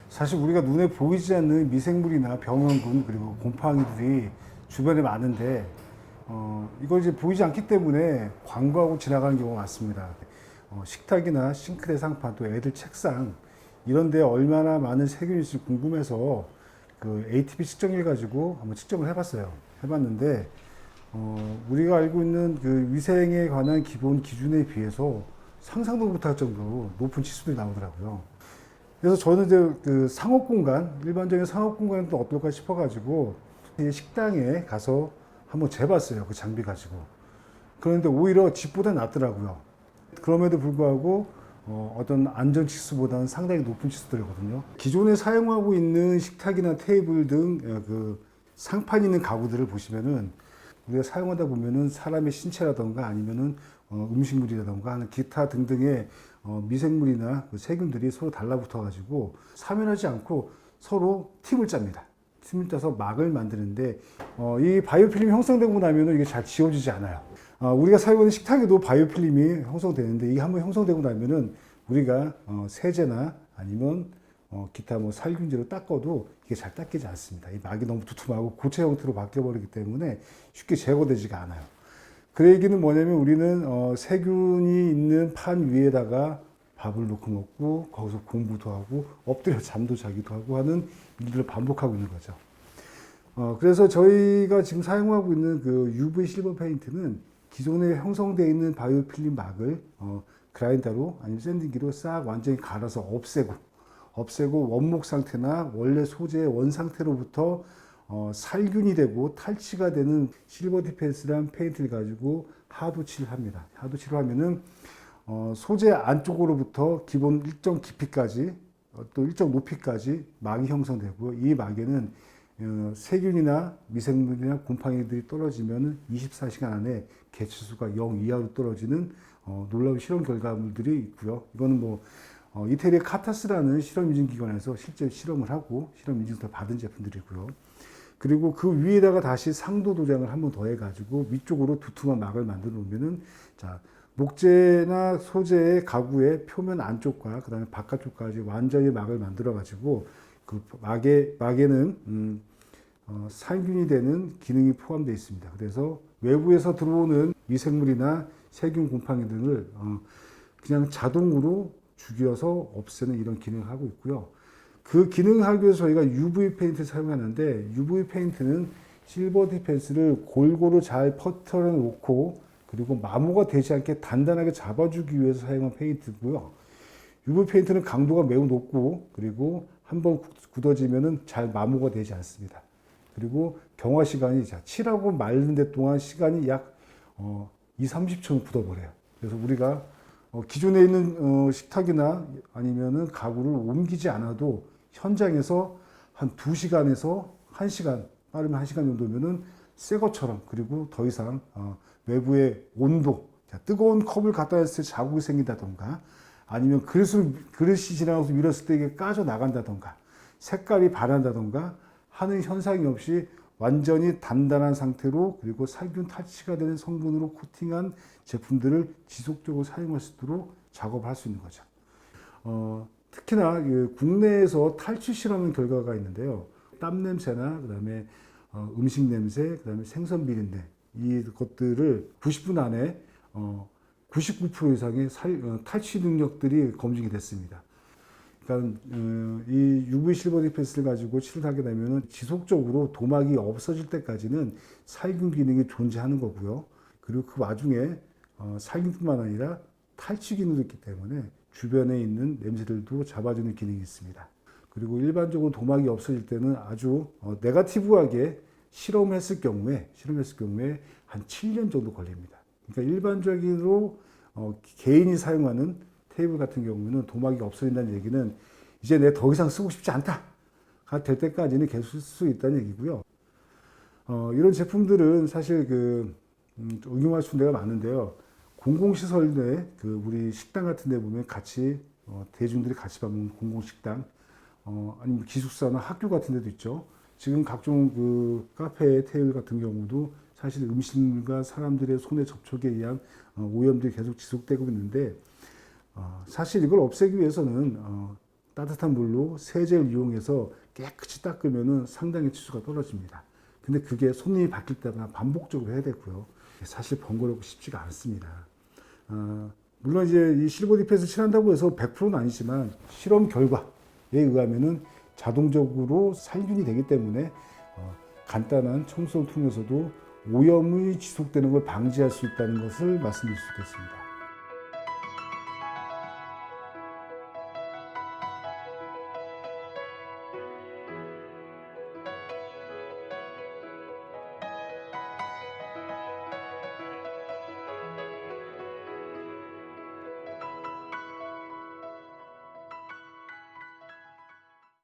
사실 우리가 눈에 보이지 않는 미생물이나 병원균 그리고 곰팡이들이 주변에 많은데 이걸 이제 보이지 않기 때문에 광고하고 지나가는 경우가 많습니다. 식탁이나 싱크대 상판 또 애들 책상 이런 데 얼마나 많은 세균이 있을지 궁금해서 그 ATP 측정기를 가지고 한번 측정을 해봤어요. 해봤는데 우리가 알고 있는 그 위생에 관한 기본 기준에 비해서 상상도 못할 정도로 높은 치수들이 나오더라고요. 그래서 저는 이제 그 상업 공간, 일반적인 상업 공간은 또 어떨까 싶어가지고 식당에 가서 한번 재봤어요. 그 장비 가지고. 그런데 오히려 집보다 낫더라고요. 그럼에도 불구하고 어떤 안전 치수보다는 상당히 높은 치수들이거든요. 기존에 사용하고 있는 식탁이나 테이블 등 그 상판 있는 가구들을 보시면은 우리가 사용하다 보면은 사람의 신체라던가 아니면은 음식물이라던가 하는 기타 등등의 미생물이나 그 세균들이 서로 달라붙어 가지고 사면하지 않고 서로 팀을 짭니다. 팀을 짜서 막을 만드는데 이 바이오필름이 형성되고 나면은 이게 잘 지워지지 않아요. 우리가 사용하는 식탁에도 바이오필름이 형성되는데 이게 한번 형성되고 나면은 우리가 세제나 아니면 기타 뭐 살균제로 닦아도 이게 잘 닦이지 않습니다. 이 막이 너무 두툼하고 고체 형태로 바뀌어버리기 때문에 쉽게 제거되지가 않아요. 그 얘기는 뭐냐면 우리는 세균이 있는 판 위에다가 밥을 놓고 먹고 거기서 공부도 하고 엎드려 잠도 자기도 하고 하는 일들을 반복하고 있는 거죠. 그래서 저희가 지금 사용하고 있는 그 UV 실버 페인트는 기존에 형성되어 있는 바이오필름 막을 그라인더로 아니면 샌딩기로 싹 완전히 갈아서 없애고 원목 상태나 원래 소재의 원 상태로부터 살균이 되고 탈취가 되는 실버 디펜스란 페인트를 가지고 하도칠을 합니다. 하도칠을 하면은 소재 안쪽으로부터 기본 일정 깊이까지 또 일정 높이까지 막이 형성되고요. 이 막에는 세균이나 미생물이나 곰팡이들이 떨어지면 24시간 안에 개체수가 0 이하로 떨어지는 놀라운 실험 결과물들이 있고요. 이거는 뭐 이태리의 카타스라는 실험 인증 기관에서 실제 실험을 하고 실험 인증서를 받은 제품들이고요. 그리고 그 위에다가 다시 상도 도장을 한번 더 해가지고 위쪽으로 두툼한 막을 만들어 놓으면은 자 목재나 소재의 가구의 표면 안쪽과 그다음에 바깥쪽까지 완전히 막을 만들어 가지고 그 막에는 살균이 되는 기능이 포함되어 있습니다. 그래서 외부에서 들어오는 미생물이나 세균, 곰팡이 등을 그냥 자동으로 죽여서 없애는 이런 기능을 하고 있고요. 그 기능을 하기 위해서 저희가 UV 페인트를 사용하는데 UV 페인트는 실버 디펜스를 골고루 잘 퍼트려 놓고 그리고 마모가 되지 않게 단단하게 잡아주기 위해서 사용한 페인트고요. UV 페인트는 강도가 매우 높고 그리고 한번 굳어지면 잘 마모가 되지 않습니다. 그리고 경화 시간이 칠하고 마르는 데 동안 시간이 약 2, 30초는 굳어버려요. 그래서 우리가 기존에 있는 식탁이나 아니면은 가구를 옮기지 않아도 현장에서 한 2시간에서 1시간, 빠르면 1시간 정도면은 새 것처럼 그리고 더 이상 외부의 온도, 뜨거운 컵을 갖다 놨을 때 자국이 생긴다던가 아니면 그릇이 지나가서 밀었을 때 이게 까져 나간다던가 색깔이 바란다던가 하는 현상이 없이 완전히 단단한 상태로 그리고 살균 탈취가 되는 성분으로 코팅한 제품들을 지속적으로 사용할 수 있도록 작업을 할 수 있는 거죠. 특히나 국내에서 탈취 실험 결과가 있는데요. 땀 냄새나 그다음에 음식 냄새, 그다음에 생선 비린내 이것들을 90분 안에 99% 이상의 탈취 능력들이 검증이 됐습니다. 그러니까 이 UV 실버 디펜스를 가지고 칠을 하게 되면 지속적으로 도막이 없어질 때까지는 살균 기능이 존재하는 거고요. 그리고 그 와중에 살균뿐만 아니라 탈취 기능도 있기 때문에 주변에 있는 냄새들도 잡아주는 기능이 있습니다. 그리고 일반적으로 도막이 없어질 때는 아주 네거티브하게 실험했을 경우에 한 7년 정도 걸립니다. 그러니까 일반적으로 개인이 사용하는 테이블 같은 경우는 도막이 없어진다는 얘기는 이제 내가 더 이상 쓰고 싶지 않다가 될 때까지는 계속 쓸 수 있다는 얘기고요. 이런 제품들은 사실 응용할 수 있는 데가 많은데요. 공공시설 내 우리 식당 같은 데 보면 같이 대중들이 같이 먹는 공공식당 아니면 기숙사나 학교 같은 데도 있죠. 지금 각종 카페 테이블 같은 경우도 사실 음식과 사람들의 손의 접촉에 의한 오염들이 계속 지속되고 있는데 사실 이걸 없애기 위해서는 따뜻한 물로 세제를 이용해서 깨끗이 닦으면 상당히 치수가 떨어집니다. 근데 그게 손님이 바뀔 때마다 반복적으로 해야 되고요. 사실 번거롭고 쉽지가 않습니다. 물론 이제 이 실버 디펜스 칠한다고 해서 100%는 아니지만 실험 결과에 의하면은 자동적으로 살균이 되기 때문에 간단한 청소를 통해서도 오염이 지속되는 걸 방지할 수 있다는 것을 말씀드릴 수 있겠습니다.